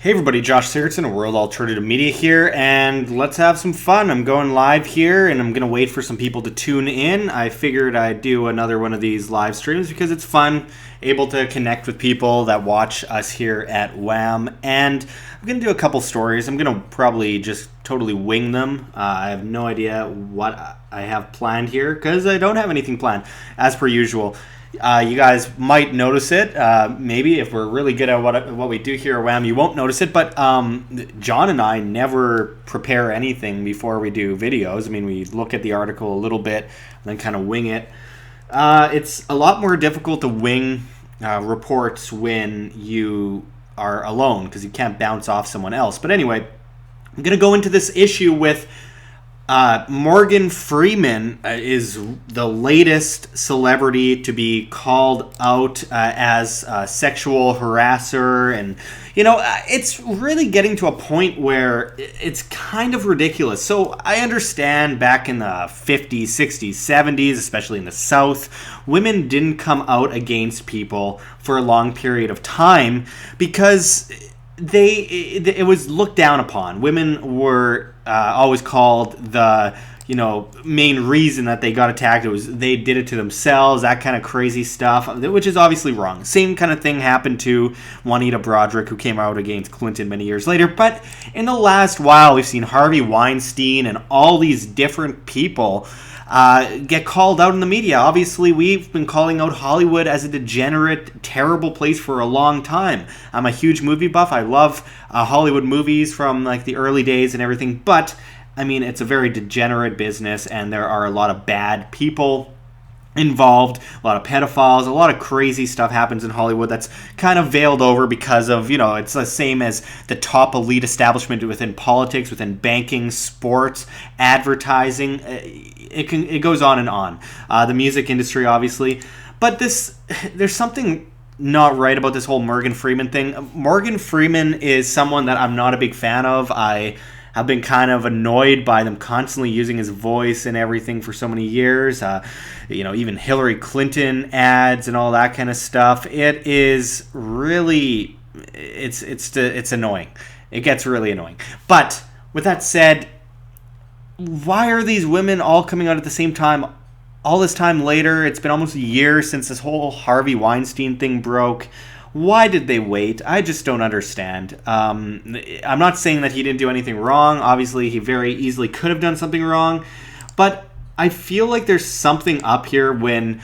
Hey everybody, Josh Sigurdson, World Alternative Media here, and let's have some fun. I'm going live here, and I'm going to wait for some people to tune in. I figured I'd do another one of these live streams because it's fun, able to connect with people that watch us here at WHAM, and I'm going to do a couple stories. I'm going to probably just totally wing them. I have no idea what I have planned here because I don't have anything planned, as per usual. You guys might notice it. Maybe if we're really good at what we do here at WHAM, you won't notice it. But John and I never prepare anything before we do videos. I mean, we look at the article a little bit and then kind of wing it. It's a lot more difficult to wing reports when you are alone because you can't bounce off someone else. But anyway, I'm going to go into this issue with Morgan Freeman is the latest celebrity to be called out as a sexual harasser, and it's really getting to a point where it's kind of ridiculous. So I understand back in the 50s, 60s, 70s, especially in the South, women didn't come out against people for a long period of time because it was looked down upon. Women were always called the main reason that they got attacked. It was they did it to themselves, that kind of crazy stuff, which is obviously wrong. Same kind of thing happened to Juanita Broderick, who came out against Clinton many years later. But in the last while, we've seen Harvey Weinstein and all these different people get called out in the media. Obviously, we've been calling out Hollywood as a degenerate, terrible place for a long time. I'm a huge movie buff. I love Hollywood movies from like the early days and everything. But, I mean, it's a very degenerate business, and there are a lot of bad people involved, a lot of pedophiles, a lot of crazy stuff happens in Hollywood that's kind of veiled over because of, it's the same as the top elite establishment within politics, within banking, sports, advertising. It goes on and on. The music industry, obviously. But there's something not right about this whole Morgan Freeman thing. Morgan Freeman is someone that I'm not a big fan of. I've been kind of annoyed by them constantly using his voice and everything for so many years. Even Hillary Clinton ads and all that kind of stuff. It is really, it's annoying. It gets really annoying. But with that said, why are these women all coming out at the same time? All this time later, it's been almost a year since this whole Harvey Weinstein thing broke. Why did they wait? I just don't understand. I'm not saying that he didn't do anything wrong. Obviously, he very easily could have done something wrong. But I feel like there's something up here when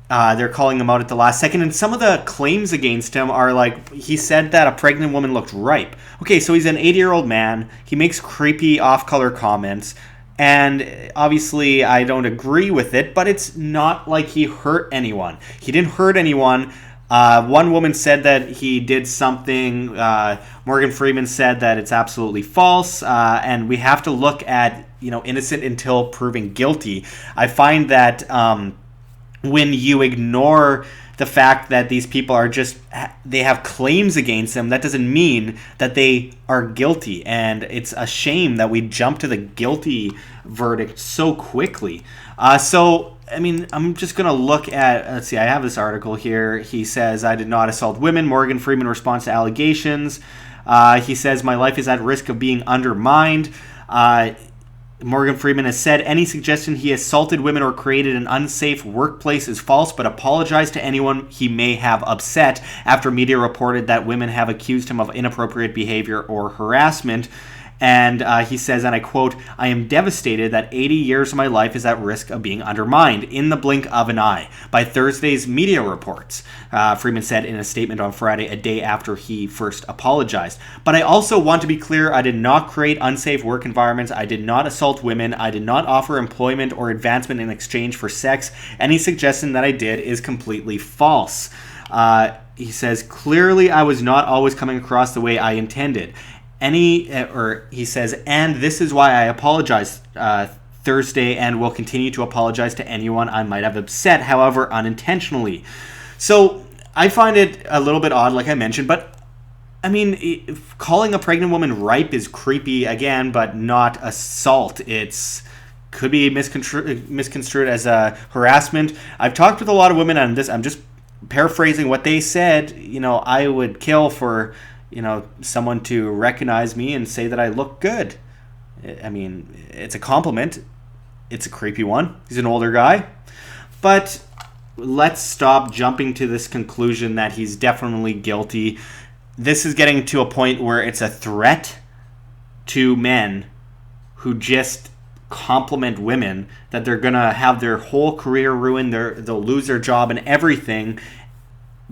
they're calling him out at the last second. And some of the claims against him are like, he said that a pregnant woman looked ripe. Okay, so he's an 80-year-old man. He makes creepy off-color comments. And obviously, I don't agree with it. But it's not like he hurt anyone. He didn't hurt anyone. One woman said that he did something. Morgan Freeman said that it's absolutely false, and we have to look at innocent until proven guilty. I find that when you ignore the fact that these people are they have claims against them, that doesn't mean that they are guilty, and it's a shame that we jump to the guilty verdict so quickly. I'm just going to look at, let's see, I have this article here. He says, I did not assault women. Morgan Freeman responds to allegations. He says, my life is at risk of being undermined. Morgan Freeman has said any suggestion he assaulted women or created an unsafe workplace is false, but apologized to anyone he may have upset after media reported that women have accused him of inappropriate behavior or harassment. And he says, and I quote, I am devastated that 80 years of my life is at risk of being undermined in the blink of an eye by Thursday's media reports, Freeman said in a statement on Friday, a day after he first apologized. But I also want to be clear, I did not create unsafe work environments. I did not assault women. I did not offer employment or advancement in exchange for sex. Any suggestion that I did is completely false. He says, clearly I was not always coming across the way I intended. He says, and this is why I apologized Thursday and will continue to apologize to anyone I might have upset, however, unintentionally. So I find it a little bit odd, like I mentioned, but I mean, calling a pregnant woman ripe is creepy again, but not assault. Could be misconstrued as a harassment. I've talked with a lot of women on this. I'm just paraphrasing what they said. I would kill for someone to recognize me and say that I look good. I mean, it's a compliment. It's a creepy one. He's an older guy. But let's stop jumping to this conclusion that he's definitely guilty. This is getting to a point where it's a threat to men who just compliment women, that they're going to have their whole career ruined, they'll lose their job and everything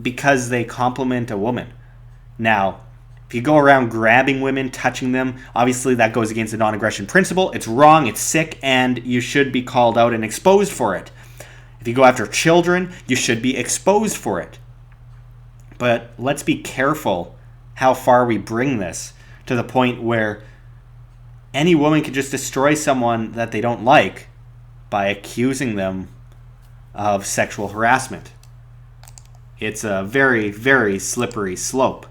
because they compliment a woman. Now, if you go around grabbing women, touching them, obviously that goes against the non-aggression principle. It's wrong, it's sick, and you should be called out and exposed for it. If you go after children, you should be exposed for it. But let's be careful how far we bring this, to the point where any woman could just destroy someone that they don't like by accusing them of sexual harassment. It's a very, very slippery slope.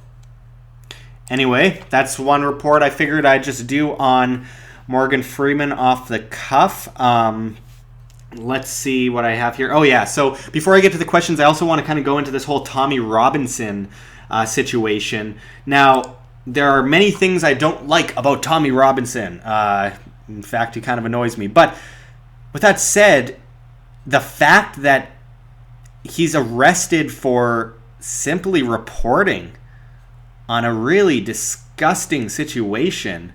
Anyway, that's one report I figured I'd just do on Morgan Freeman off the cuff. Let's see what I have here. Oh, yeah. So before I get to the questions, I also want to kind of go into this whole Tommy Robinson situation. Now, there are many things I don't like about Tommy Robinson. In fact, he kind of annoys me. But with that said, the fact that he's arrested for simply reporting on a really disgusting situation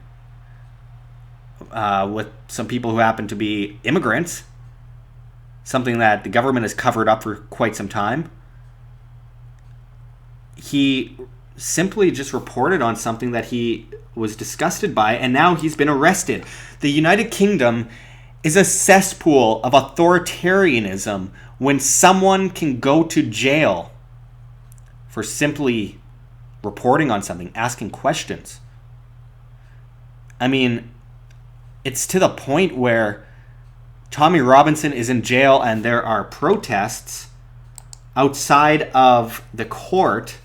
with some people who happen to be immigrants, something that the government has covered up for quite some time. He simply just reported on something that he was disgusted by, and now he's been arrested. The United Kingdom is a cesspool of authoritarianism when someone can go to jail for simply reporting on something, asking questions. I mean, it's to the point where Tommy Robinson is in jail and there are protests outside of the court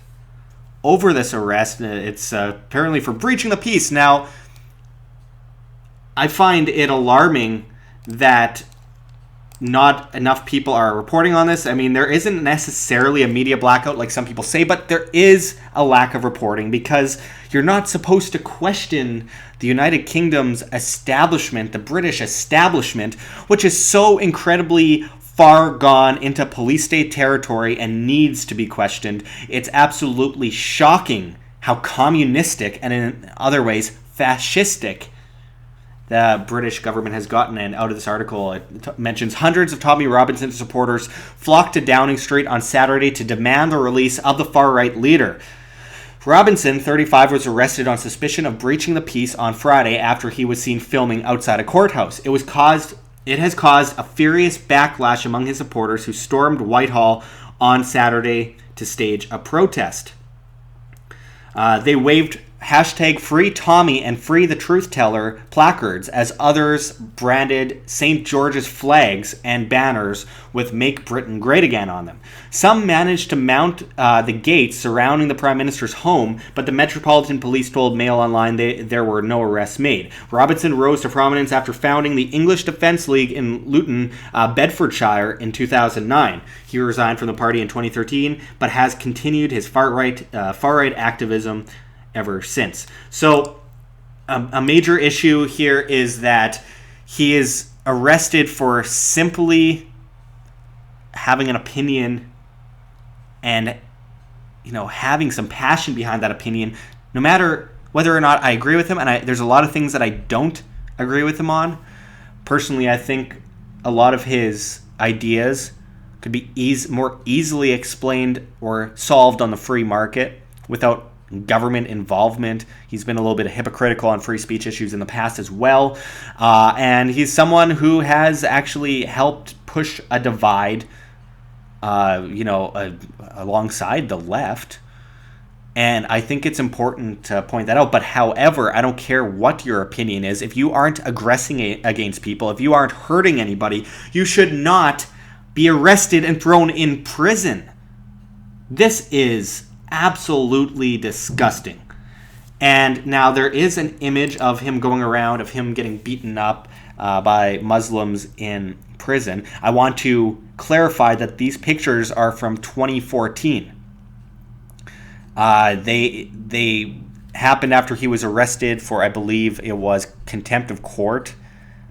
over this arrest. It's apparently for breaching the peace. Now, I find it alarming that not enough people are reporting on this. I mean, there isn't necessarily a media blackout like some people say, but there is a lack of reporting because you're not supposed to question the United Kingdom's establishment, the British establishment, which is so incredibly far gone into police state territory and needs to be questioned. It's absolutely shocking how communistic and in other ways fascistic the British government has gotten. And out of this article, it mentions hundreds of Tommy Robinson supporters flocked to Downing Street on Saturday to demand the release of the far-right leader. Robinson, 35, was arrested on suspicion of breaching the peace on Friday after he was seen filming outside a courthouse. It has caused a furious backlash among his supporters who stormed Whitehall on Saturday to stage a protest. They waved hashtag Free Tommy and Free the Truth Teller placards as others branded St. George's flags and banners with Make Britain Great Again on them. Some managed to mount the gates surrounding the Prime Minister's home, but the Metropolitan Police told Mail Online there were no arrests made. Robinson rose to prominence after founding the English Defence League in Luton, Bedfordshire in 2009. He resigned from the party in 2013, but has continued his far-right activism ever since. So a major issue here is that he is arrested for simply having an opinion and having some passion behind that opinion, no matter whether or not I agree with him. And there's a lot of things that I don't agree with him on. Personally, I think a lot of his ideas could be more easily explained or solved on the free market without government involvement. He's been a little bit hypocritical on free speech issues in the past as well. And he's someone who has actually helped push a divide, alongside the left. And I think it's important to point that out. But however, I don't care what your opinion is. If you aren't aggressing against people, if you aren't hurting anybody, you should not be arrested and thrown in prison. This is absolutely disgusting. And now there is an image of him going around, of him getting beaten up by Muslims in prison. I want to clarify that these pictures are from 2014. They happened after he was arrested for, I believe it was contempt of court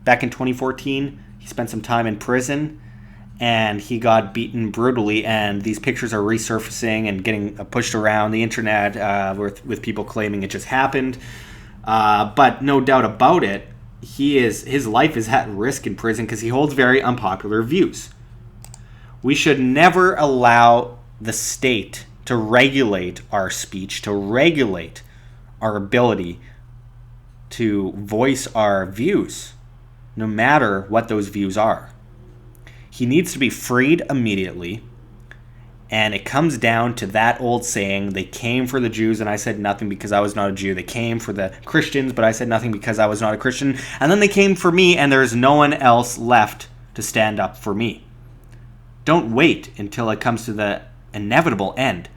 back in 2014. He spent some time in prison, and he got beaten brutally, and these pictures are resurfacing and getting pushed around the internet with people claiming it just happened. But no doubt about it, his life is at risk in prison because he holds very unpopular views. We should never allow the state to regulate our speech, to regulate our ability to voice our views, no matter what those views are. He needs to be freed immediately, and it comes down to that old saying, they came for the Jews and I said nothing because I was not a Jew. They came for the Christians, but I said nothing because I was not a Christian. And then they came for me, and there's no one else left to stand up for me. Don't wait until it comes to the inevitable end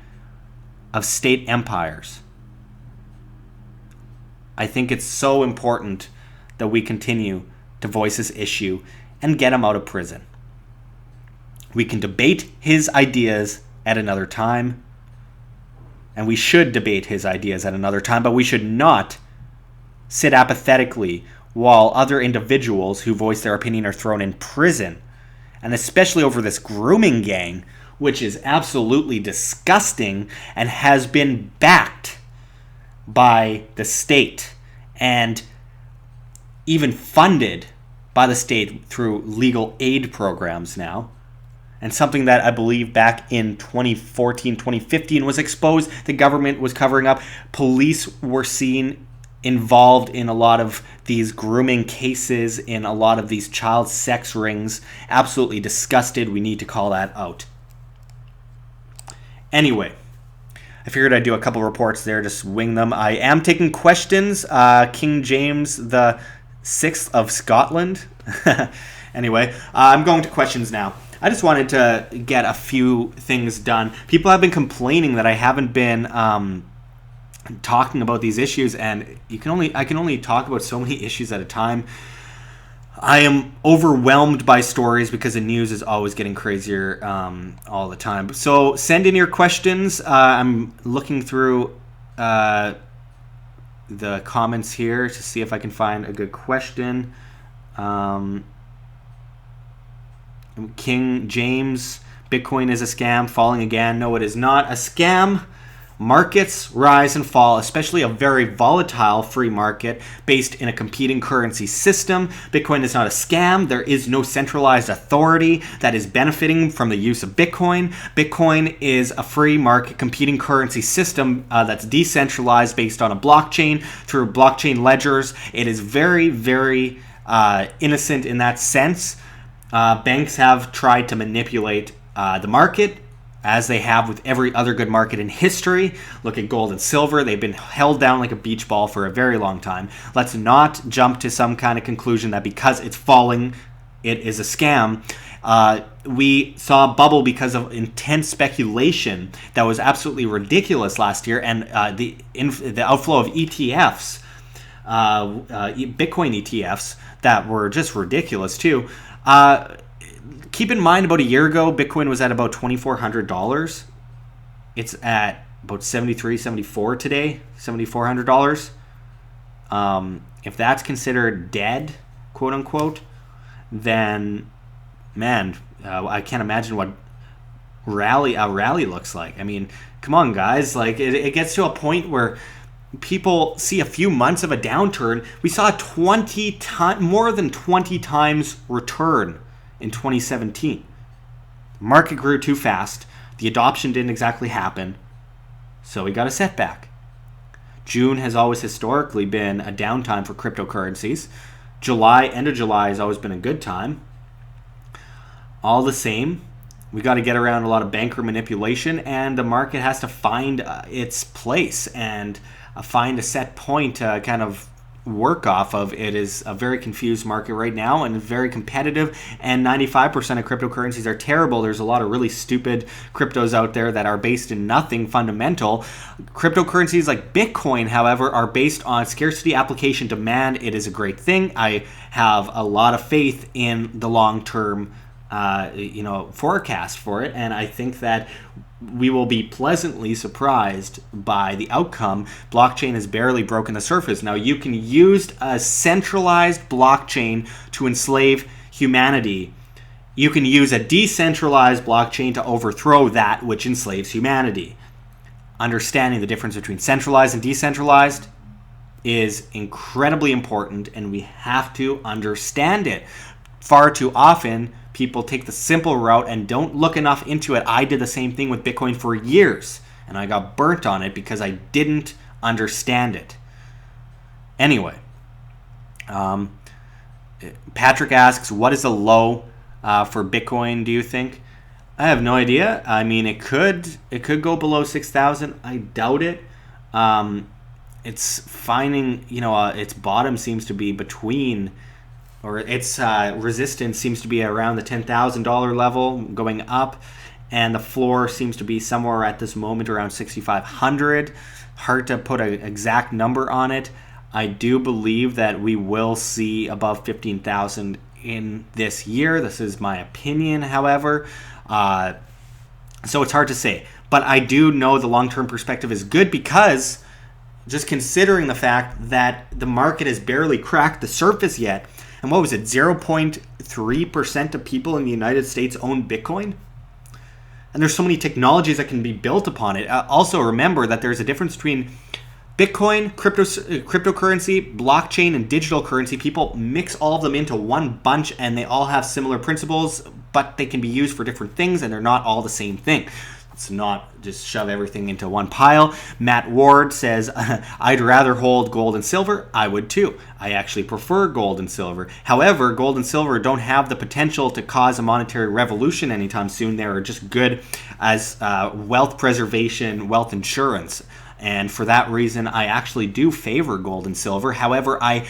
of state empires. I think it's so important that we continue to voice this issue and get him out of prison. We can debate his ideas at another time, and we should debate his ideas at another time, but we should not sit apathetically while other individuals who voice their opinion are thrown in prison, and especially over this grooming gang, which is absolutely disgusting and has been backed by the state and even funded by the state through legal aid programs now. And something that I believe back in 2014, 2015 was exposed. The government was covering up. Police were seen involved in a lot of these grooming cases, in a lot of these child sex rings. Absolutely disgusted. We need to call that out. Anyway, I figured I'd do a couple reports there, just wing them. I am taking questions. King James the 6th of Scotland. Anyway, I'm going to questions now. I just wanted to get a few things done. People have been complaining that I haven't been talking about these issues, and I can only talk about so many issues at a time. I am overwhelmed by stories because the news is always getting crazier all the time. So send in your questions. I'm looking through the comments here to see if I can find a good question. King James, Bitcoin is a scam, falling again. No, it is not a scam. Markets rise and fall, especially a very volatile free market based in a competing currency system. Bitcoin is not a scam. There is no centralized authority that is benefiting from the use of Bitcoin. Bitcoin is a free market competing currency system that's decentralized based on a blockchain through blockchain ledgers. It is very, very innocent in that sense. Banks have tried to manipulate the market, as they have with every other good market in history. Look at gold and silver. They've been held down like a beach ball for a very long time. Let's not jump to some kind of conclusion that because it's falling, it is a scam. We saw a bubble because of intense speculation that was absolutely ridiculous last year, and the outflow of ETFs, Bitcoin ETFs, that were just ridiculous too. Keep in mind, about a year ago, Bitcoin was at about $2,400. It's at about $73, $74 today, $7,400. If that's considered dead, quote unquote, then, man, I can't imagine what a rally looks like. I mean, come on, guys. Like, it gets to a point where people see a few months of a downturn. We saw a more than 20 times return in 2017. The market grew too fast. The adoption didn't exactly happen. So we got a setback. June has always historically been a downtime for cryptocurrencies. End of July has always been a good time. All the same, we got to get around a lot of banker manipulation, and the market has to find its place and find a set point to kind of work off of. It is a very confused market right now and very competitive, and 95% of cryptocurrencies are terrible. There's a lot of really stupid cryptos out there that are based in nothing fundamental. Cryptocurrencies like Bitcoin, however, are based on scarcity, application, demand. It is a great thing. I have a lot of faith in the long-term forecast for it, and I think that we will be pleasantly surprised by the outcome. Blockchain has barely broken the surface. Now, you can use a centralized blockchain to enslave humanity. You can use a decentralized blockchain to overthrow that which enslaves humanity. Understanding the difference between centralized and decentralized is incredibly important, and we have to understand it. Far too often, people take the simple route and don't look enough into it. I did the same thing with Bitcoin for years, and I got burnt on it because I didn't understand it. Anyway, Patrick asks, what is the low for Bitcoin, do you think? I have no idea. I mean, it could go below 6,000. I doubt it. It's finding, its bottom seems to be between, or its resistance seems to be around the $10,000 level, going up, and the floor seems to be somewhere at this moment around 6,500. Hard to put an exact number on it. I do believe that we will see above 15,000 in this year. This is my opinion, however. So it's hard to say. But I do know the long-term perspective is good, because just considering the fact that the market has barely cracked the surface yet, and what was it, 0.3% of people in the United States own Bitcoin? And there's so many technologies that can be built upon it. Also remember that there's a difference between Bitcoin, cryptocurrency, blockchain, and digital currency. People mix all of them into one bunch, and they all have similar principles, but they can be used for different things, and they're not all the same thing. It's not just shove everything into one pile. Matt Ward says, I'd rather hold gold and silver. I would too. I actually prefer gold and silver. However, gold and silver don't have the potential to cause a monetary revolution anytime soon. They are just good as wealth preservation, wealth insurance. And for that reason, I actually do favor gold and silver. However, I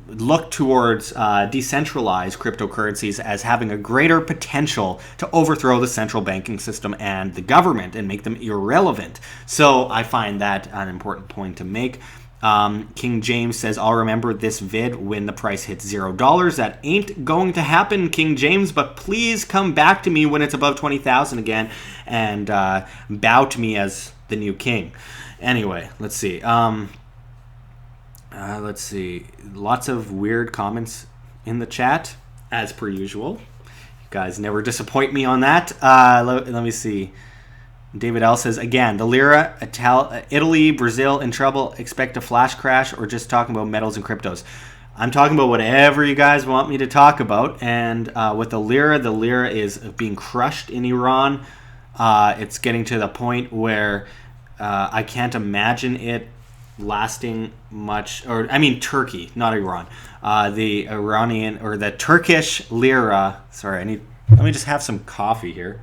look towards decentralized cryptocurrencies as having a greater potential to overthrow the central banking system and the government and make them irrelevant. So I find that an important point to make. King James says, I'll remember this vid when the price hits $0. That ain't going to happen, King James, but please come back to me when it's above 20,000 again and bow to me as the new king. Anyway, let's see. Let's see. Lots of weird comments in the chat, as per usual. You guys never disappoint me on that. Let me see. David L. says, again, the lira, Italy, Brazil in trouble, expect a flash crash, or just talking about metals and cryptos? I'm talking about whatever you guys want me to talk about. And with the lira is being crushed in Iran. It's getting to the point where I can't imagine it lasting much, or I mean Turkey, not Iran. The Iranian or the Turkish lira. Sorry, let me just have some coffee here.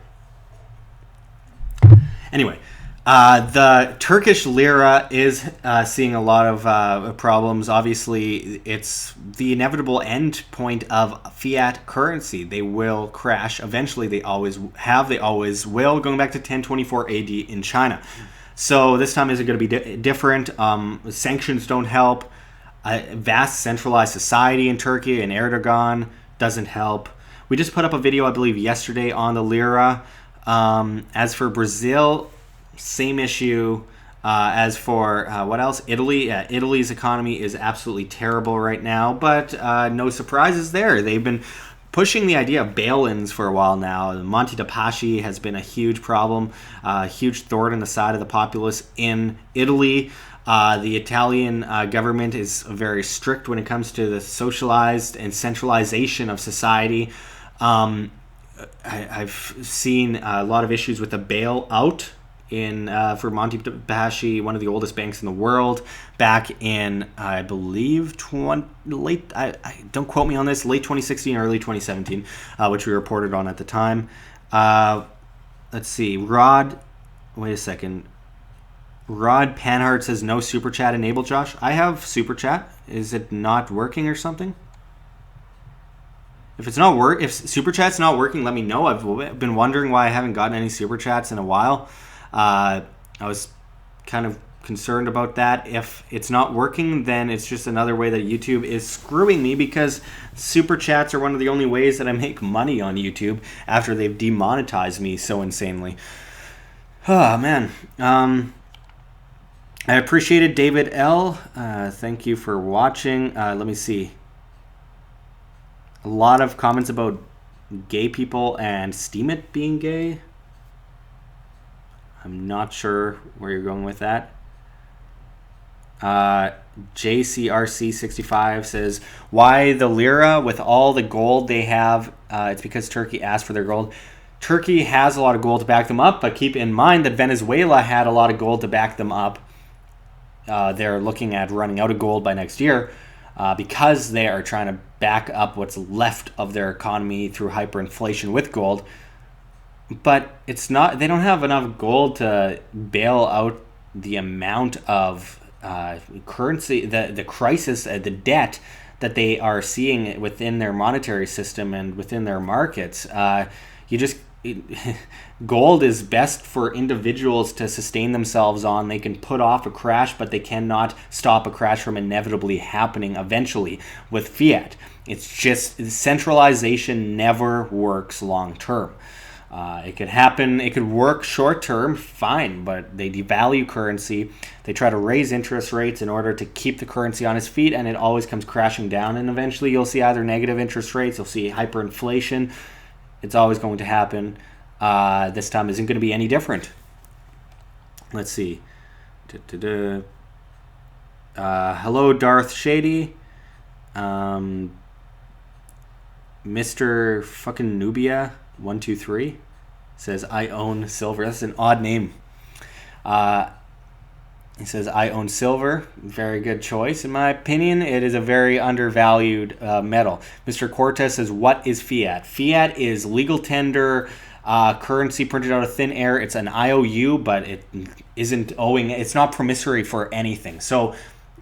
Anyway, the Turkish lira is seeing a lot of problems. Obviously, it's the inevitable end point of fiat currency. They will crash eventually. They always have. They always will. Going back to 1024 AD in China. So this time is it going to be different? Sanctions don't help. A vast centralized society in Turkey and Erdogan doesn't help. We just put up a video, I believe, yesterday on the lira. As for Brazil, same issue. As for what else? Italy. Italy's economy is absolutely terrible right now, but no surprises there. They've been pushing the idea of bail-ins for a while now. Monte dei Paschi has been a huge problem, a huge thorn in the side of the populace in Italy. The Italian government is very strict when it comes to the socialized and centralization of society. I've seen a lot of issues with the bailout for Monte dei Paschi, one of the oldest banks in the world, back in, I believe, don't quote me on this, late 2016, early 2017, which we reported on at the time. Let's see, wait a second. Rod Panhard says no super chat enabled, Josh. I have super chat. Is it not working or something? If super chat's not working, let me know. I've been wondering why I haven't gotten any super chats in a while. I was kind of concerned about that. If it's not working, then it's just another way that YouTube is screwing me, because super chats are one of the only ways that I make money on YouTube after they've demonetized me so insanely. Oh, man. I appreciated David L. Thank you for watching. Let me see. A lot of comments about gay people and STEEMIT being gay. I'm not sure where you're going with that. JCRC65 says, why the lira with all the gold they have? It's because Turkey asked for their gold. Turkey has a lot of gold to back them up, but keep in mind that Venezuela had a lot of gold to back them up. They're looking at running out of gold by next year because they are trying to back up what's left of their economy through hyperinflation with gold. But it's not. They don't have enough gold to bail out the amount of currency, the crisis, the debt that they are seeing within their monetary system and within their markets. Gold is best for individuals to sustain themselves on. They can put off a crash, but they cannot stop a crash from inevitably happening eventually with fiat. It's just centralization never works long term. It could happen, it could work short term, fine, but they devalue currency. They try to raise interest rates in order to keep the currency on its feet, and it always comes crashing down. And eventually you'll see either negative interest rates, you'll see hyperinflation. It's always going to happen. This time isn't going to be any different. Let's see. Hello, Darth Shady. Mr. fucking Nubia 123 says, I own silver. That's an odd name. He says, I own silver. Very good choice. In my opinion, it is a very undervalued metal. Mr. Cortez says, what is fiat? Fiat is legal tender currency printed out of thin air. It's an IOU, but it isn't owing. It's not promissory for anything. So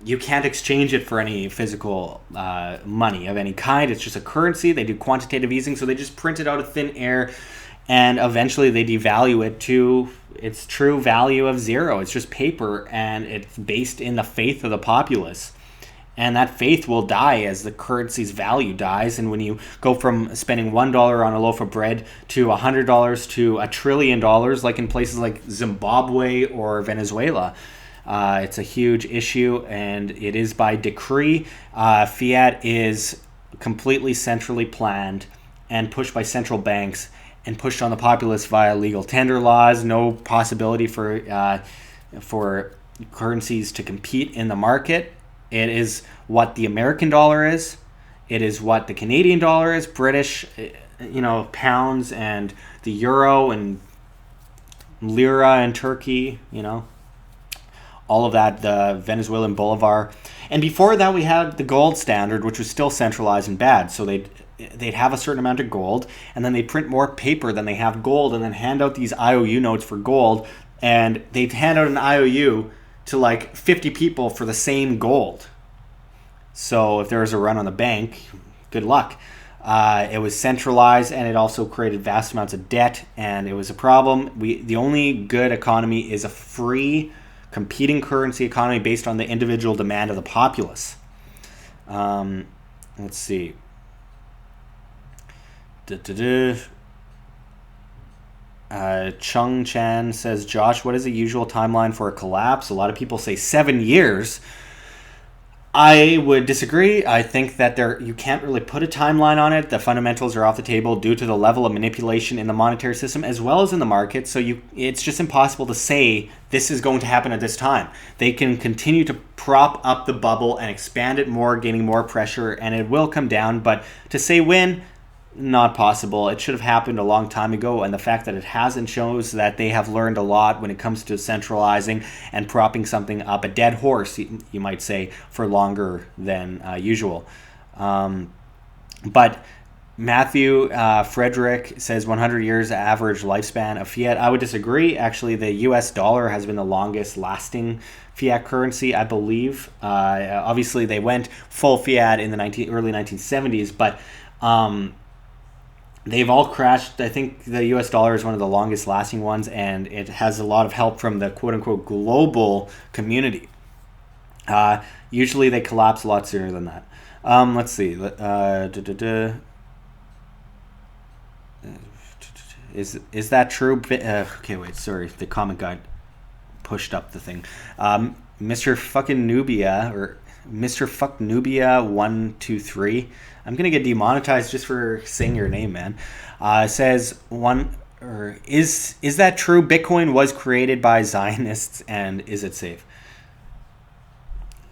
you can't exchange it for any physical money of any kind. It's just a currency. They do quantitative easing, so they just print it out of thin air, and eventually they devalue it to its true value of zero. It's just paper, and it's based in the faith of the populace. And that faith will die as the currency's value dies. And when you go from spending $1 on a loaf of bread to $100 to $1 trillion, like in places like Zimbabwe or Venezuela, it's a huge issue, and it is by decree. Fiat is completely centrally planned and pushed by central banks and pushed on the populace via legal tender laws. No possibility for currencies to compete in the market. It is what the American dollar is. It is what the Canadian dollar is, British, pounds, and the euro and lira in Turkey, all of that, the Venezuelan bolivar. And before that, we had the gold standard, which was still centralized and bad. So they'd have a certain amount of gold, and then they print more paper than they have gold, and then hand out these IOU notes for gold, and they'd hand out an IOU to like 50 people for the same gold. So if there was a run on the bank, good luck. It was centralized, and it also created vast amounts of debt, and it was a problem. The only good economy is a free competing currency economy based on the individual demand of the populace. Let's see. Chung Chan says, Josh, what is the usual timeline for a collapse? A lot of people say 7 years. I would disagree. I think that you can't really put a timeline on it. The fundamentals are off the table due to the level of manipulation in the monetary system as well as in the market. So it's just impossible to say this is going to happen at this time. They can continue to prop up the bubble and expand it more, gaining more pressure, and it will come down. But to say when, not possible. It should have happened a long time ago, and the fact that it hasn't shows that they have learned a lot when it comes to centralizing and propping something up, a dead horse, you might say, for longer than usual. But Matthew Frederick says 100 years average lifespan of fiat. I would disagree. Actually, the US dollar has been the longest lasting fiat currency, I believe. Obviously, they went full fiat in the early 1970s, but they've all crashed. I think the US dollar is one of the longest lasting ones, and it has a lot of help from the quote-unquote global community. Usually they collapse a lot sooner than that. Let's see. Is that true? Okay, wait, sorry. The comment got pushed up the thing. Mr. fucking Nubia, or Mr. Fuck Nubia 123. I'm gonna get demonetized just for saying your name, man. Says one, or is that true? Bitcoin was created by Zionists, and is it safe?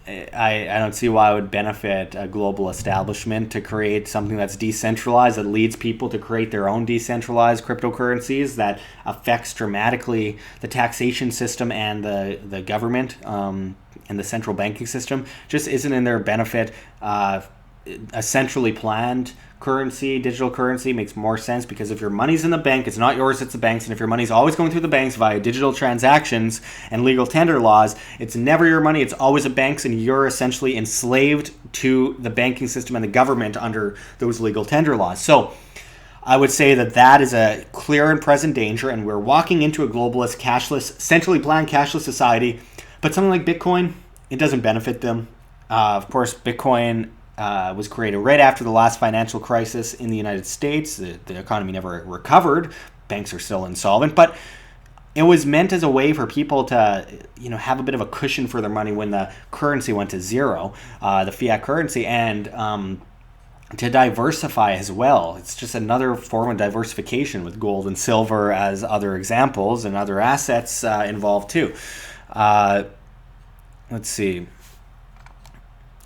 I don't see why it would benefit a global establishment to create something that's decentralized, that leads people to create their own decentralized cryptocurrencies, that affects dramatically the taxation system and the government, and the central banking system. Just isn't in their benefit. A centrally planned currency, digital currency, makes more sense, because if your money's in the bank, it's not yours, it's the bank's. And if your money's always going through the banks via digital transactions and legal tender laws, it's never your money, it's always a bank's, and you're essentially enslaved to the banking system and the government under those legal tender laws. So I would say that is a clear and present danger, and we're walking into a globalist, cashless, centrally planned cashless society. But something like Bitcoin, it doesn't benefit them. Of course, Bitcoin was created right after the last financial crisis in the United States. The economy never recovered. Banks are still insolvent. But it was meant as a way for people to, have a bit of a cushion for their money when the currency went to zero, the fiat currency, and to diversify as well. It's just another form of diversification, with gold and silver as other examples, and other assets involved too. Let's see.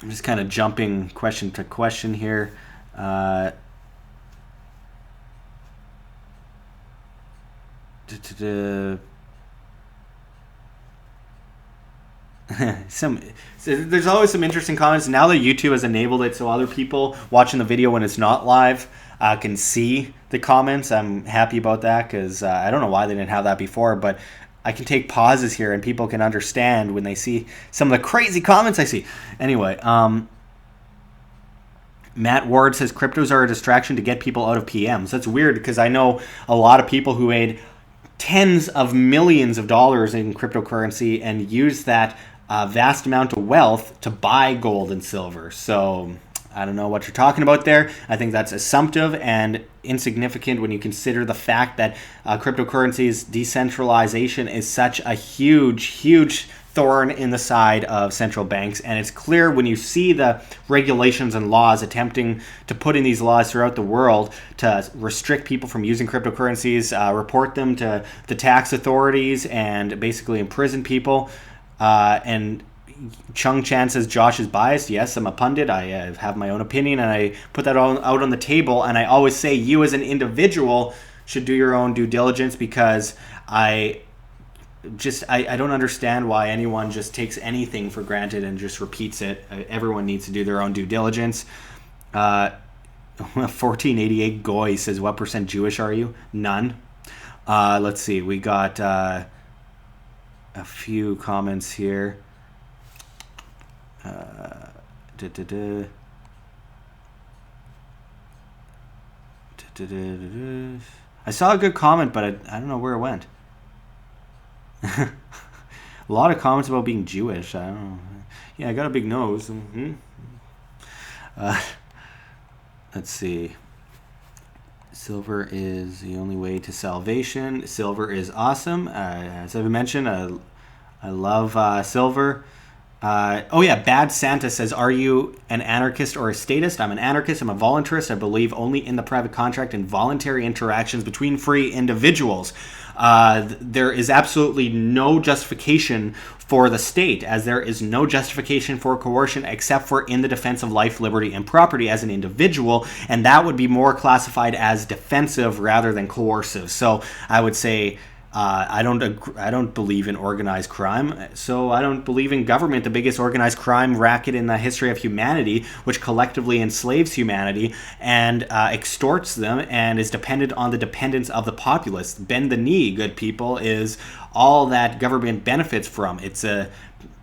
I'm just kind of jumping question to question here. There's always some interesting comments. Now that YouTube has enabled it so other people watching the video when it's not live can see the comments, I'm happy about that, because I don't know why they didn't have that before, but I can take pauses here and people can understand when they see some of the crazy comments I see. Anyway, Matt Ward says cryptos are a distraction to get people out of PMs. That's weird, because I know a lot of people who made tens of millions of dollars in cryptocurrency and use that vast amount of wealth to buy gold and silver. So I don't know what you're talking about there. I think that's assumptive and insignificant when you consider the fact that cryptocurrency's decentralization is such a huge thorn in the side of central banks. And it's clear when you see the regulations and laws attempting to put in these laws throughout the world to restrict people from using cryptocurrencies, report them to the tax authorities, and basically imprison people. And Chung Chan says Josh is biased. Yes, I'm a pundit. I have my own opinion, and I put that all out on the table. And I always say you as an individual should do your own due diligence, because I don't understand why anyone just takes anything for granted and just repeats it. Everyone needs to do their own due diligence. 1488 Goy says, what percent Jewish are you? None. Let's see. We got a few comments here. I saw a good comment, but I don't know where it went. A lot of comments about being Jewish. I don't know. Yeah, I got a big nose. Mm-hmm. Let's see. Silver is the only way to salvation. Silver is awesome. As I've mentioned, I love silver. Bad Santa says, are you an anarchist or a statist? I'm an anarchist. I'm a voluntarist. I believe only in the private contract and voluntary interactions between free individuals. There is absolutely no justification for the state, as there is no justification for coercion except for in the defense of life, liberty, and property as an individual, and that would be more classified as defensive rather than coercive. So I would say I don't believe in organized crime, so I don't believe in government, the biggest organized crime racket in the history of humanity, which collectively enslaves humanity and extorts them and is dependent on the dependence of the populace. Bend the knee, good people, is all that government benefits from. It's a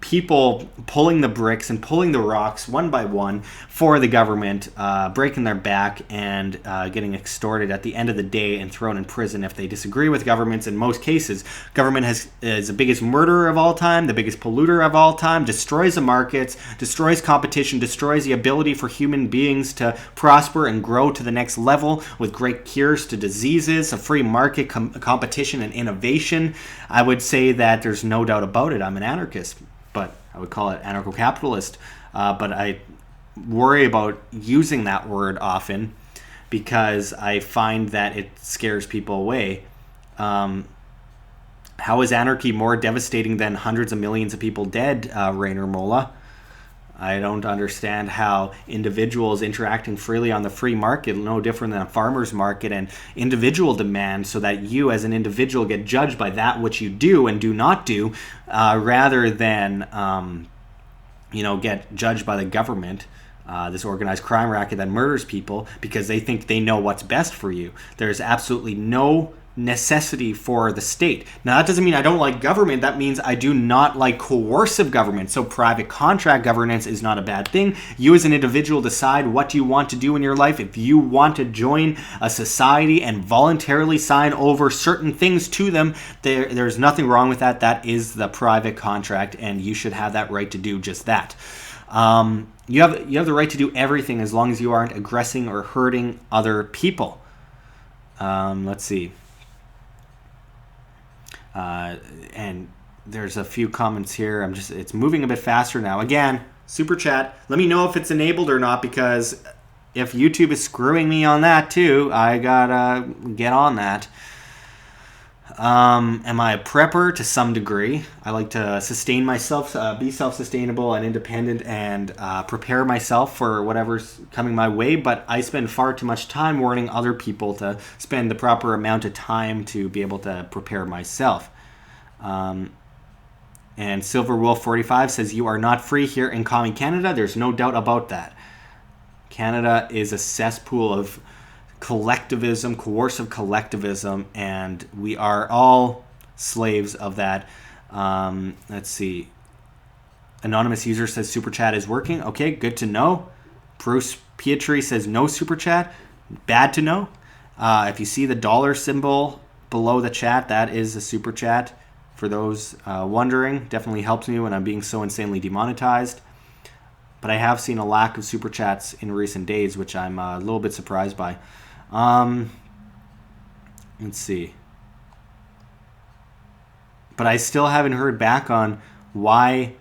people pulling the bricks and pulling the rocks one by one for the government, breaking their back and getting extorted at the end of the day and thrown in prison if they disagree with governments. In most cases, government is the biggest murderer of all time, the biggest polluter of all time, destroys the markets, destroys competition, destroys the ability for human beings to prosper and grow to the next level with great cures to diseases, a free market, competition, and innovation. I would say that there's no doubt about it. I'm an anarchist, but I would call it anarcho-capitalist. But I worry about using that word often because I find that it scares people away. How is anarchy more devastating than hundreds of millions of people dead, Rainer Mola? I don't understand how individuals interacting freely on the free market, no different than a farmer's market, and individual demand so that you as an individual get judged by that which you do and do not do, rather than get judged by the government, this organized crime racket that murders people because they think they know what's best for you. There's absolutely no necessity for the state. Now, that doesn't mean I don't like government. That means I do not like coercive government. So private contract governance is not a bad thing. You as an individual decide what you want to do in your life. If you want to join a society and voluntarily sign over certain things to them, there's nothing wrong with that. That is the private contract, and you should have that right to do just that. You have the right to do everything as long as you aren't aggressing or hurting other people. Let's see. And there's a few comments here. It's moving a bit faster now. Again, super chat. Let me know if it's enabled or not, because if YouTube is screwing me on that too, I gotta get on that. Am I a prepper? To some degree. I like to sustain myself, be self-sustainable and independent, and prepare myself for whatever's coming my way, but I spend far too much time warning other people to spend the proper amount of time to be able to prepare myself. And Silver Wolf 45 says, you are not free here in Commie Canada. There's no doubt about that. Canada is a cesspool of collectivism, coercive collectivism, and we are all slaves of that. Let's see. Anonymous user says super chat is working. Okay, good to know. Bruce Pietri says no super chat. Bad to know. If you see the dollar symbol below the chat, that is a super chat. For those wondering, definitely helps me when I'm being so insanely demonetized. But I have seen a lack of super chats in recent days, which I'm a little bit surprised by. Let's see. But I still haven't heard back on why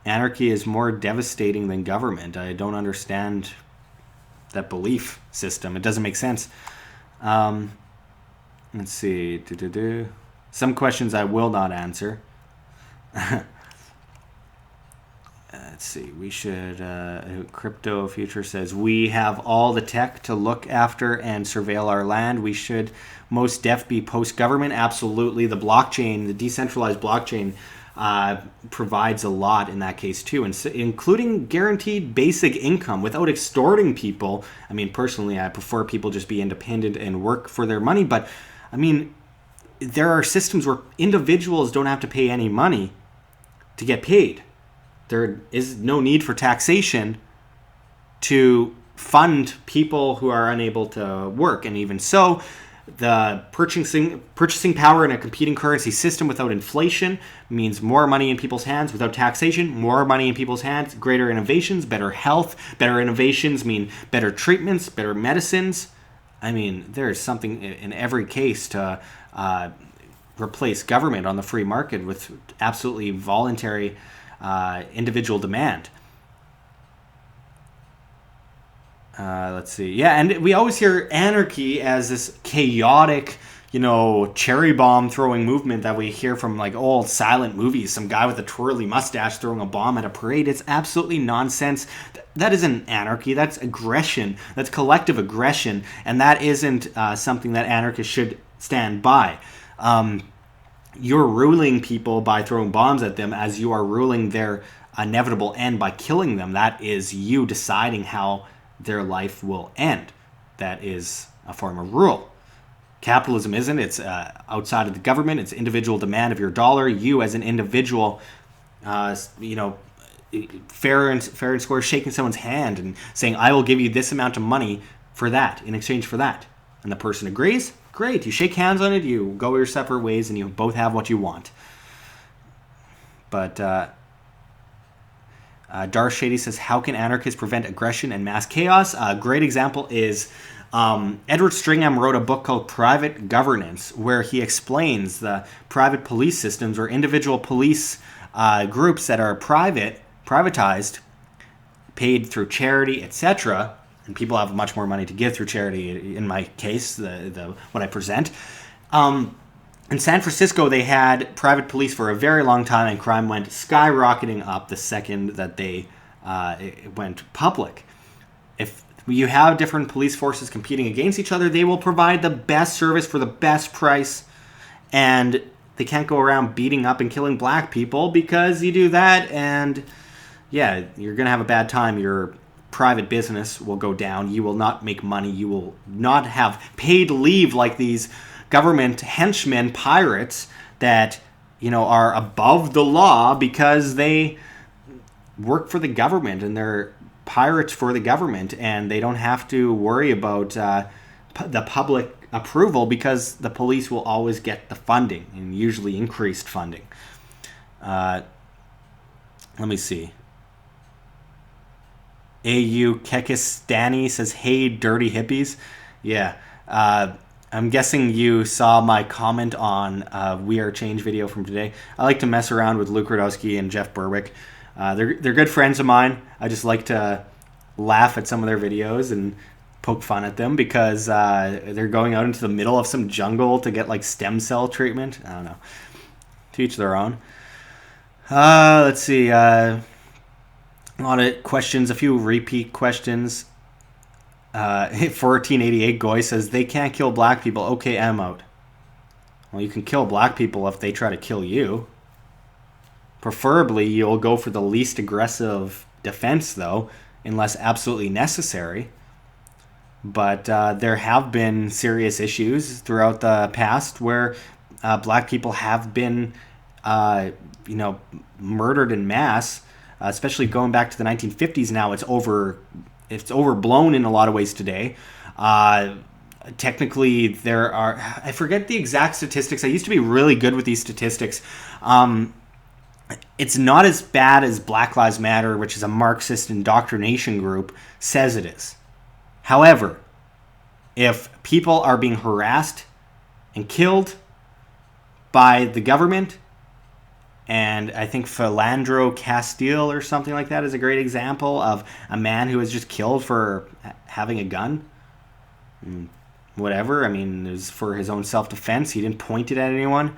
anarchy is more devastating than government. I don't understand that belief system. It doesn't make sense. Let's see. Some questions I will not answer. Let's see. We should. Crypto Future says we have all the tech to look after and surveil our land. We should most def be post-government. Absolutely. The blockchain, the decentralized blockchain, provides a lot in that case too, and including guaranteed basic income without extorting people. I mean, personally, I prefer people just be independent and work for their money. But I mean, there are systems where individuals don't have to pay any money to get paid. There is no need for taxation to fund people who are unable to work. And even so, the purchasing power in a competing currency system without inflation means more money in people's hands. Without taxation, more money in people's hands, greater innovations, better health. Better innovations mean better treatments, better medicines. I mean, there is something in every case to replace government on the free market with absolutely voluntary individual demand. Let's see. Yeah, and we always hear anarchy as this chaotic, cherry bomb throwing movement that we hear from like old silent movies. Some guy with a twirly mustache throwing a bomb at a parade. It's absolutely nonsense. That isn't anarchy. That's aggression. That's collective aggression. And that isn't something that anarchists should stand by. You're ruling people by throwing bombs at them as you are ruling their inevitable end by killing them. That is you deciding how their life will end. That is a form of rule. Capitalism isn't. It's outside of the government. It's individual demand of your dollar. You as an individual you know, fair and square, shaking someone's hand and saying, I will give you this amount of money for that, in exchange for that. And the person agrees, great. You shake hands on it, you go your separate ways, and you both have what you want. But Darth Shady says, how can anarchists prevent aggression and mass chaos? A great example is Edward Stringham wrote a book called Private Governance, where he explains the private police systems or individual police groups that are privatized, paid through charity, etc. And people have much more money to give through charity, in my case, what I present. In San Francisco, they had private police for a very long time, and crime went skyrocketing up the second that they it went public. If you have different police forces competing against each other, they will provide the best service for the best price, and they can't go around beating up and killing black people, because you do that and, yeah, you're going to have a bad time. Your private business will go down. You will not make money. You will not have paid leave like these government henchmen, pirates that, you know, are above the law because they work for the government and they're pirates for the government, and they don't have to worry about the public approval because the police will always get the funding, and usually increased funding. Let me see. AU Kekistani says, hey, dirty hippies. Yeah. I'm guessing you saw my comment on We Are Change video from today. I like to mess around with Luke Rudowski and Jeff Berwick. They're good friends of mine. I just like to laugh at some of their videos and poke fun at them because they're going out into the middle of some jungle to get like stem cell treatment. I don't know. To each their own. Let's see. A lot of questions, a few repeat questions. 1488 Goy says, they can't kill black people. Okay, I'm out. Well, you can kill black people if they try to kill you. Preferably, you'll go for the least aggressive defense, though, unless absolutely necessary. But there have been serious issues throughout the past where black people have been, murdered in mass, especially going back to the 1950s. Now it's overblown in a lot of ways today. Technically, there are, I forget the exact statistics. I used to be really good with these statistics. It's not as bad as Black Lives Matter, which is a Marxist indoctrination group, says it is. However, if people are being harassed and killed by the government, and I think Philandro Castile or something like that is a great example of a man who was just killed for having a gun. Whatever. I mean, it was for his own self-defense. He didn't point it at anyone.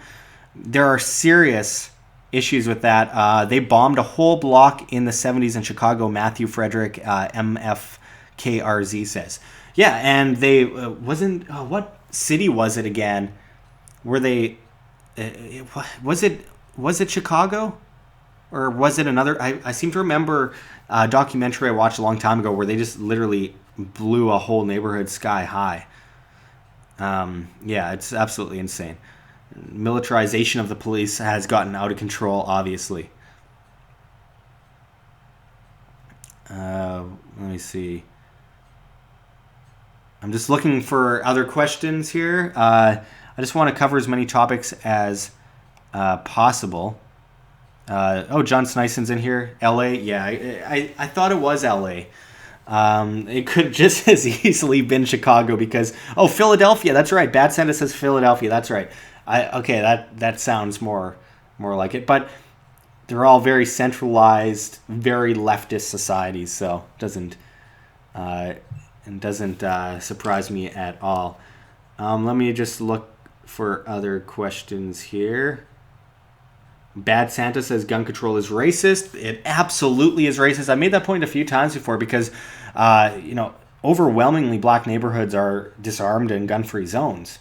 There are serious issues with that. They bombed a whole block in the 70s in Chicago, Matthew Frederick, MFKRZ says. Yeah, and they what city was it again? Were they... was it Chicago? Or was it another... I seem to remember a documentary I watched a long time ago where they just literally blew a whole neighborhood sky high. Yeah, it's absolutely insane. Militarization of the police has gotten out of control, obviously. Let me see. I'm just looking for other questions here. I just want to cover as many topics as possible. John Snyson's in here. LA? Yeah, I thought it was LA. It could just as easily been Chicago because... Oh, Philadelphia, that's right. Bad Santa says Philadelphia, that's right. That sounds more like it. But they're all very centralized, very leftist societies, so it doesn't surprise me at all. Let me just look for other questions here. Bad Santa says gun control is racist. It absolutely is racist. I made that point a few times before because, overwhelmingly black neighborhoods are disarmed and gun-free zones.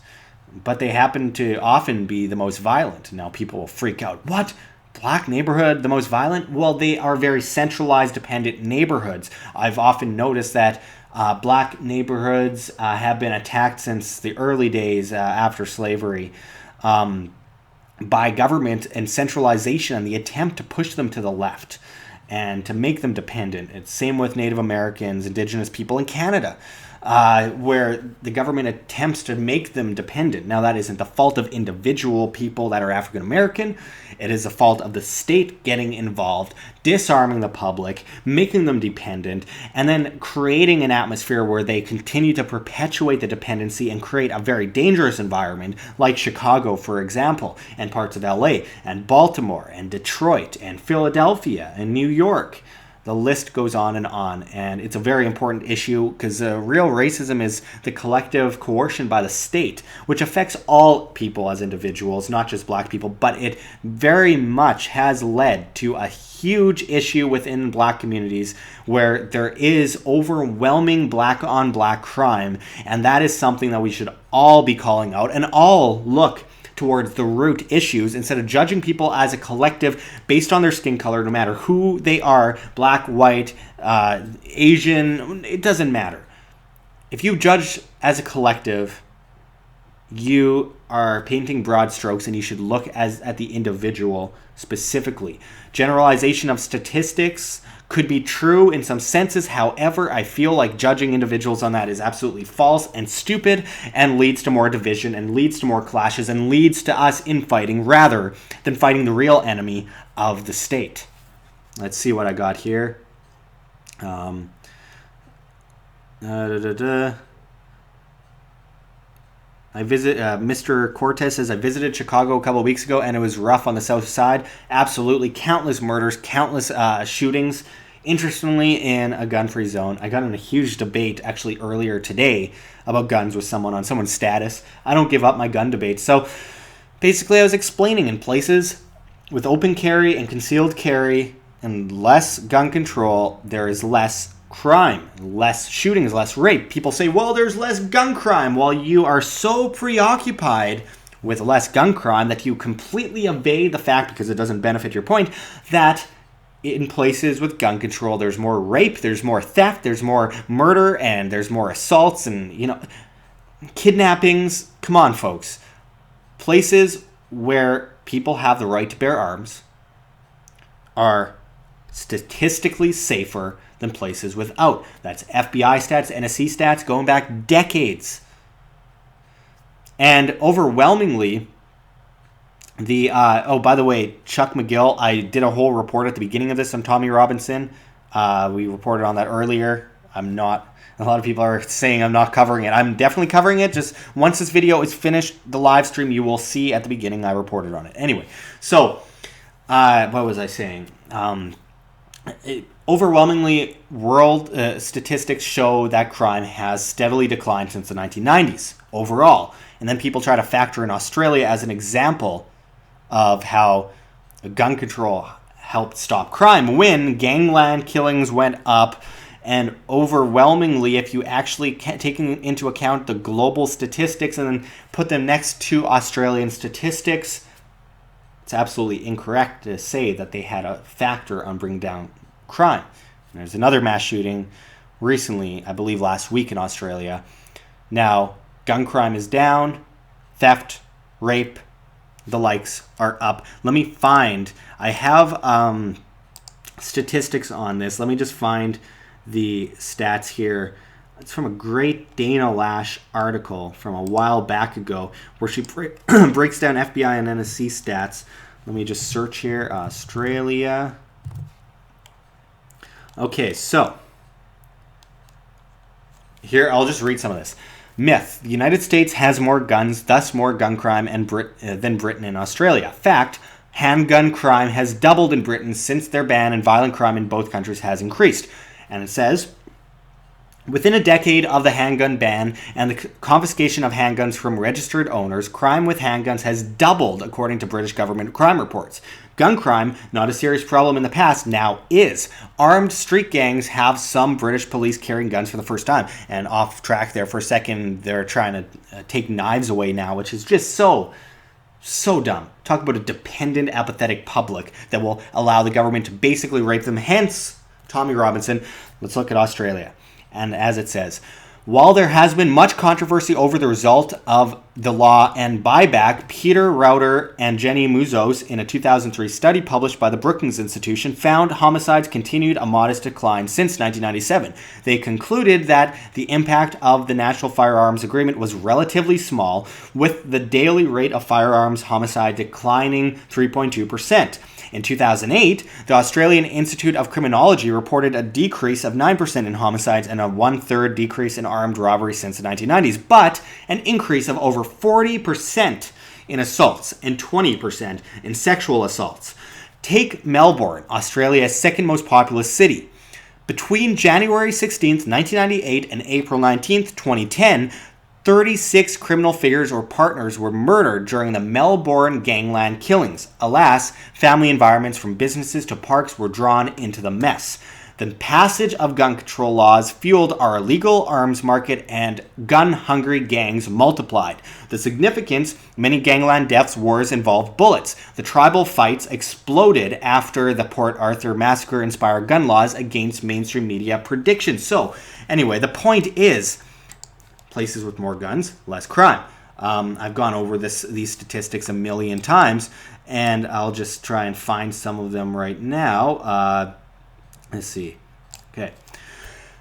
But they happen to often be the most violent. Now people will freak out. What? Black neighborhood, the most violent? Well, they are very centralized, dependent neighborhoods. I've often noticed that black neighborhoods have been attacked since the early days after slavery. by government and centralization and the attempt to push them to the left and to make them dependent. It's same with Native Americans, Indigenous people in Canada, where the government attempts to make them dependent. Now, that isn't the fault of individual people that are African American. It is the fault of the state getting involved, disarming the public, making them dependent, and then creating an atmosphere where they continue to perpetuate the dependency and create a very dangerous environment, like Chicago, for example, and parts of LA, and Baltimore, and Detroit, and Philadelphia, and New York. The list goes on, and it's a very important issue because real racism is the collective coercion by the state, which affects all people as individuals, not just black people, but it very much has led to a huge issue within black communities where there is overwhelming black on black crime, and that is something that we should all be calling out and all look towards the root issues instead of judging people as a collective based on their skin color, no matter who they are, black, white, Asian, it doesn't matter. If you judge as a collective, you are painting broad strokes and you should look at the individual specifically. Generalization of statistics could be true in some senses. However, I feel like judging individuals on that is absolutely false and stupid and leads to more division and leads to more clashes and leads to us infighting rather than fighting the real enemy of the state. Let's see what I got here. Mr. Cortez says, I visited Chicago a couple of weeks ago and it was rough on the south side. Absolutely. Countless murders, countless shootings. Interestingly, in a gun-free zone. I got in a huge debate actually earlier today about guns with someone on someone's status. I don't give up my gun debate. So basically I was explaining in places with open carry and concealed carry and less gun control, there is less crime, less shootings, less rape. People say, well, there's less gun crime. While you are so preoccupied with less gun crime that you completely evade the fact, because it doesn't benefit your point, that in places with gun control, there's more rape, there's more theft, there's more murder, and there's more assaults and, kidnappings. Come on, folks. Places where people have the right to bear arms are statistically safer than places without. That's FBI stats, NSC stats going back decades. And overwhelmingly, by the way, Chuck McGill, I did a whole report at the beginning of this on Tommy Robinson. We reported on that earlier. A lot of people are saying I'm not covering it. I'm definitely covering it. Just once this video is finished, the live stream, you will see at the beginning I reported on it. Anyway, so what was I saying? Overwhelmingly, world statistics show that crime has steadily declined since the 1990s overall. And then people try to factor in Australia as an example of how gun control helped stop crime when gangland killings went up. And overwhelmingly, if you actually taking into account the global statistics and then put them next to Australian statistics, it's absolutely incorrect to say that they had a factor on bringing down crime. And there's another mass shooting recently, I believe last week in Australia. Now, gun crime is down, theft, rape, the likes are up. Let me find, I have statistics on this. Let me just find the stats here. It's from a great Dana Lash article from a while back ago where she breaks down FBI and NSC stats. Let me just search here. Australia. Okay, so here I'll just read some of this. Myth: the United States has more guns, thus more gun crime than Britain and Australia. Fact: handgun crime has doubled in Britain since their ban, and violent crime in both countries has increased. And it says, within a decade of the handgun ban and the confiscation of handguns from registered owners, crime with handguns has doubled, according to British government crime reports. Gun crime, not a serious problem in the past, now is. Armed street gangs have some British police carrying guns for the first time. And off track there for a second, they're trying to take knives away now, which is just so dumb. Talk about a dependent, apathetic public that will allow the government to basically rape them. Hence, Tommy Robinson. Let's look at Australia. And as it says, While there has been much controversy over the result of the law and buyback, Peter Rauter and Jenny Muzos, in a 2003 study published by the Brookings Institution, found homicides continued a modest decline since 1997. They concluded that the impact of the National Firearms Agreement was relatively small, with the daily rate of firearms homicide declining 3.2%. In 2008, the Australian Institute of Criminology reported a decrease of 9% in homicides and a one-third decrease in armed robbery since the 1990s, but an increase of over 40% in assaults and 20% in sexual assaults. Take Melbourne, Australia's second most populous city. Between January 16, 1998 and April 19, 2010, 36 criminal figures or partners were murdered during the Melbourne gangland killings. Alas, family environments from businesses to parks were drawn into the mess. The passage of gun control laws fueled our illegal arms market, and gun-hungry gangs multiplied. The significance: many gangland deaths wars involved bullets. The tribal fights exploded after the Port Arthur massacre inspired gun laws against mainstream media predictions. So, anyway, the point is, places with more guns, less crime. I've gone over these statistics a million times, and I'll just try and find some of them right now. Let's see. Okay.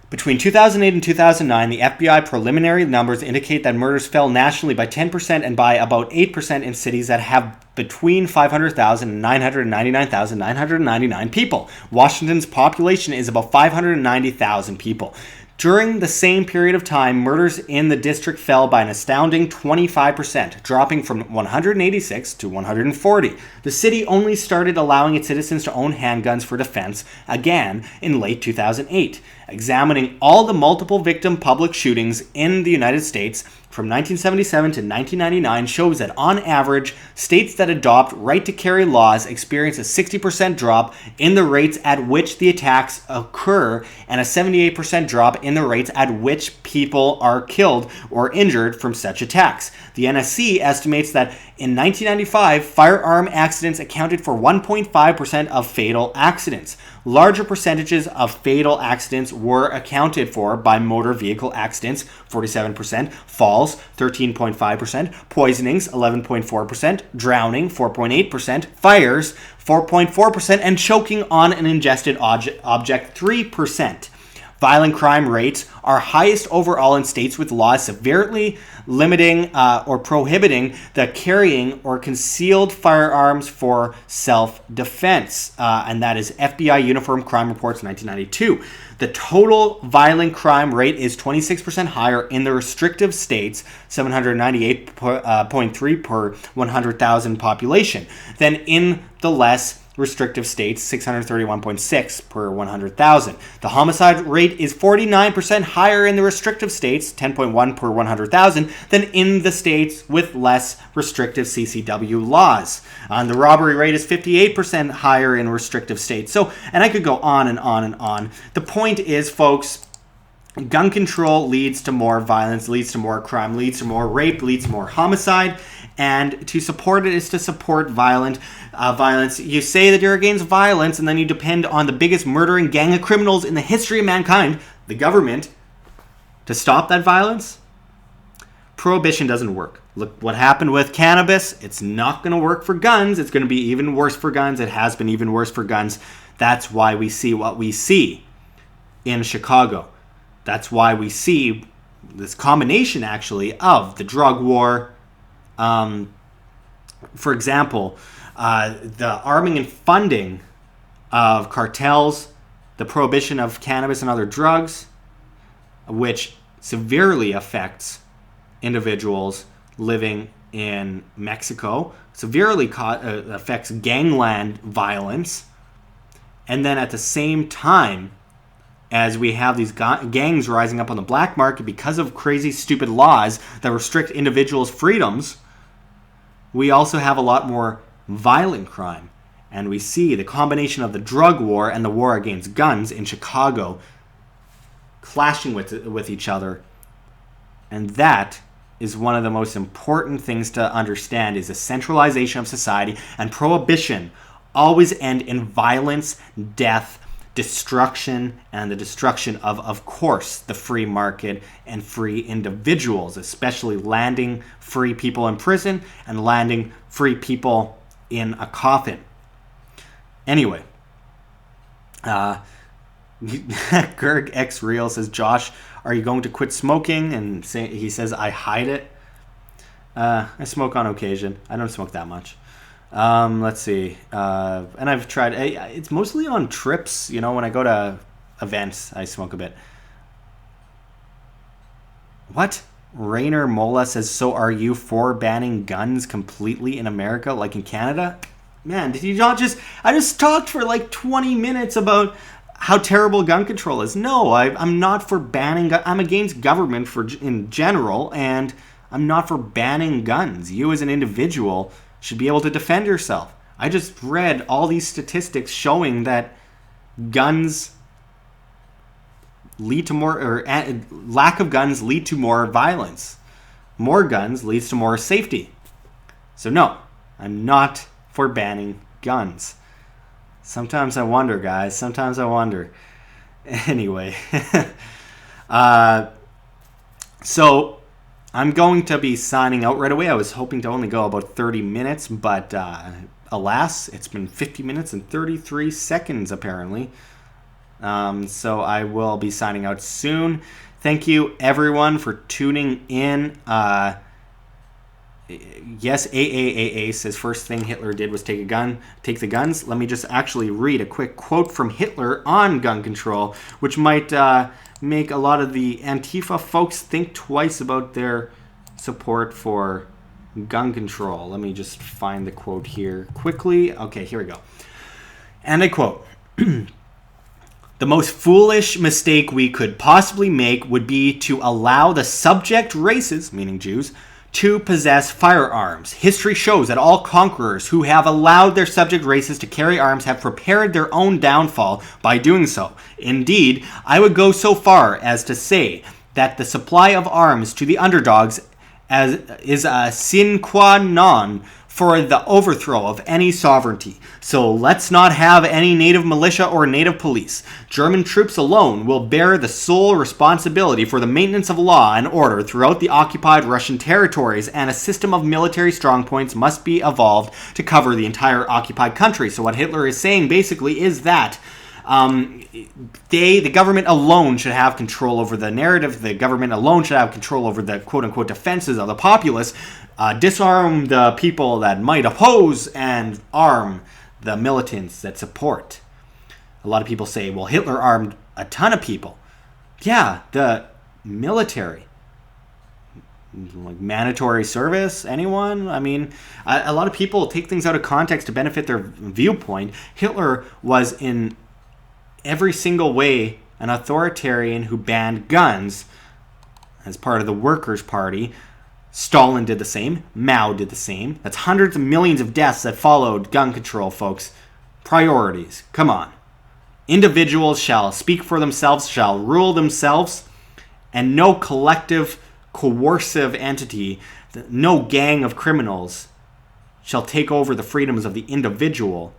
Between 2008 and 2009, the FBI preliminary numbers indicate that murders fell nationally by 10% and by about 8% in cities that have between 500,000 and 999,999 people. Washington's population is about 590,000 people. During the same period of time, murders in the district fell by an astounding 25%, dropping from 186 to 140. The city only started allowing its citizens to own handguns for defense again in late 2008. Examining all the multiple victim public shootings in the United States from 1977 to 1999 shows that, on average, states that adopt right-to-carry laws experience a 60% drop in the rates at which the attacks occur and a 78% drop in the rates at which people are killed or injured from such attacks. The NSC estimates that in 1995, firearm accidents accounted for 1.5% of fatal accidents. Larger percentages of fatal accidents were accounted for by motor vehicle accidents, 47%, falls, 13.5%, poisonings, 11.4%, drowning, 4.8%, fires, 4.4%, and choking on an ingested object, 3%. Violent crime rates are highest overall in states with laws severely limiting or prohibiting the carrying or concealed firearms for self-defense. And that is FBI Uniform Crime Reports 1992. The total violent crime rate is 26% higher in the restrictive states, 798.3 per 100,000 population, than in the less restrictive states, 631.6 per 100,000. The homicide rate is 49% higher in the restrictive states, 10.1 per 100,000, than in the states with less restrictive CCW laws. And the robbery rate is 58% higher in restrictive states. So, and I could go on and on and on. The point is, folks, gun control leads to more violence, leads to more crime, leads to more rape, leads to more homicide. And to support it is to support violence. You say that you're against violence, and then you depend on the biggest murdering gang of criminals in the history of mankind, the government, to stop that violence. Prohibition doesn't work. Look what happened with cannabis. It's not going to work for guns. It's going to be even worse for guns. It has been even worse for guns. That's why we see what we see in Chicago. That's why we see this combination, actually, of the drug war. For example, the arming and funding of cartels, the prohibition of cannabis and other drugs, which severely affects individuals living in Mexico, severely affects gangland violence, and then at the same time, as we have these gangs rising up on the black market because of crazy, stupid laws that restrict individuals' freedoms, we also have a lot more violent crime. And we see the combination of the drug war and the war against guns in Chicago clashing with each other. And that is one of the most important things to understand, is the centralization of society, and prohibition always end in violence, death, destruction and the destruction of course, the free market and free individuals, especially landing free people in prison and landing free people in a coffin. Anyway, Gerg X Real says, Josh, are you going to quit smoking? And he says, I hide it. I smoke on occasion. I don't smoke that much. Let's see. And I've tried. It's mostly on trips. You know, when I go to events, I smoke a bit. What? Rainer Mola says, so are you for banning guns completely in America, like in Canada? Man, did you not just... I just talked for like 20 minutes about how terrible gun control is. No, I'm not for banning... I'm against government in general, and I'm not for banning guns. You as an individual should be able to defend yourself. I just read all these statistics showing that guns lead to more, or lack of guns lead to more violence. More guns leads to more safety. So no, I'm not for banning guns. Sometimes I wonder, guys. Sometimes I wonder. Anyway. So I'm going to be signing out right away. I was hoping to only go about 30 minutes, but alas, it's been 50 minutes and 33 seconds apparently. So I will be signing out soon. Thank you, everyone, for tuning in. Yes, AAAA says first thing Hitler did was take the guns. Let me just actually read a quick quote from Hitler on gun control, which might make a lot of the Antifa folks think twice about their support for gun control. Let me just find the quote here quickly. Okay, here we go. And I quote, the most foolish mistake we could possibly make would be to allow the subject races, meaning Jews, to possess firearms. History shows that all conquerors who have allowed their subject races to carry arms have prepared their own downfall by doing so. Indeed, I would go so far as to say that the supply of arms to the underdogs is a sine qua non for the overthrow of any sovereignty. So let's not have any native militia or native police. German troops alone will bear the sole responsibility for the maintenance of law and order throughout the occupied Russian territories, and a system of military strongpoints must be evolved to cover the entire occupied country. So what Hitler is saying basically is that the government alone should have control over the narrative. The government alone should have control over the quote-unquote defenses of the populace. Disarm the people that might oppose and arm the militants that support. A lot of people say, well, Hitler armed a ton of people. Yeah, the military. Like mandatory service? Anyone? I mean, a lot of people take things out of context to benefit their viewpoint. Hitler was in every single way an authoritarian who banned guns as part of the Workers' Party. Stalin did the same. Mao did the same. That's hundreds of millions of deaths that followed gun control, folks. Priorities. Come on. Individuals shall speak for themselves, shall rule themselves, and no collective, coercive entity, no gang of criminals shall take over the freedoms of the individual.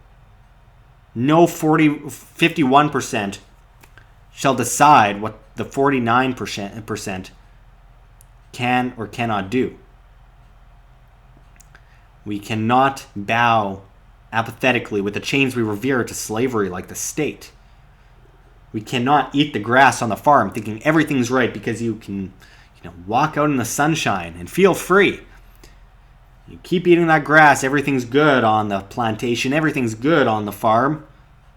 No 51% shall decide what the 49% can or cannot do. We cannot bow apathetically with the chains we revere to slavery like the state. We cannot eat the grass on the farm thinking everything's right because you can, walk out in the sunshine and feel free. You keep eating that grass, everything's good on the plantation, everything's good on the farm.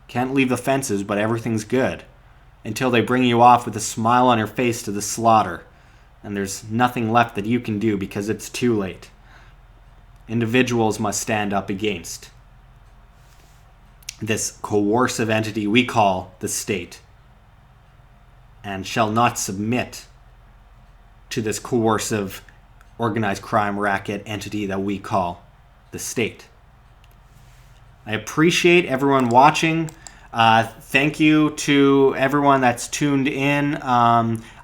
Can't leave the fences, but everything's good. Until they bring you off with a smile on your face to the slaughter. And there's nothing left that you can do because it's too late. Individuals must stand up against this coercive entity we call the state, and shall not submit to this coercive organized crime racket entity that we call the state. I appreciate everyone watching. Thank you to everyone that's tuned in.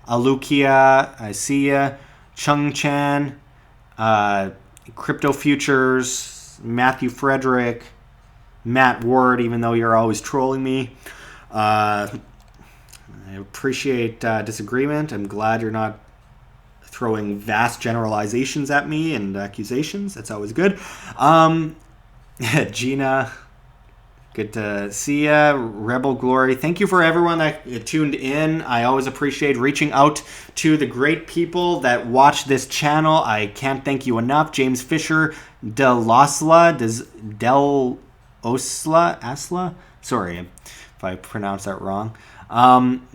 Alukia, I see ya. Chung Chan, Crypto Futures, Matthew Frederick, Matt Ward, even though you're always trolling me. I appreciate disagreement. I'm glad you're not throwing vast generalizations at me and accusations. That's always good. Gina, good to see ya. Rebel Glory, thank you for everyone that tuned in. I always appreciate reaching out to the great people that watch this channel. I can't thank you enough. James Fisher, Del Asla? Sorry if I pronounced that wrong.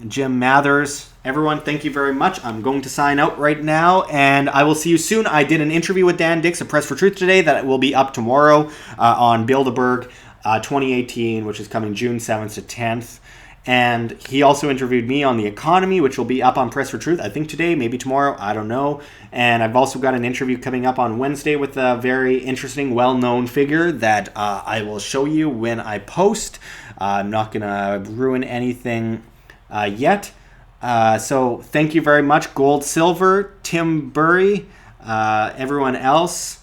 Jim Mathers, everyone, thank you very much. I'm going to sign out right now, and I will see you soon. I did an interview with Dan Dix of Press for Truth today that will be up tomorrow on Bilderberg 2018, which is coming June 7th to 10th. And he also interviewed me on the economy, which will be up on Press for Truth, I think today, maybe tomorrow, I don't know. And I've also got an interview coming up on Wednesday with a very interesting, well-known figure that I will show you when I post. I'm not going to ruin anything yet. So thank you very much. Gold, Silver, Tim Burry, everyone else,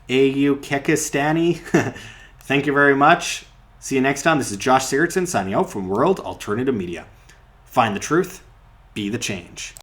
AU Kekistani. Thank you very much. See you next time. This is Josh Sigurdson signing out from World Alternative Media. Find the truth, be the change.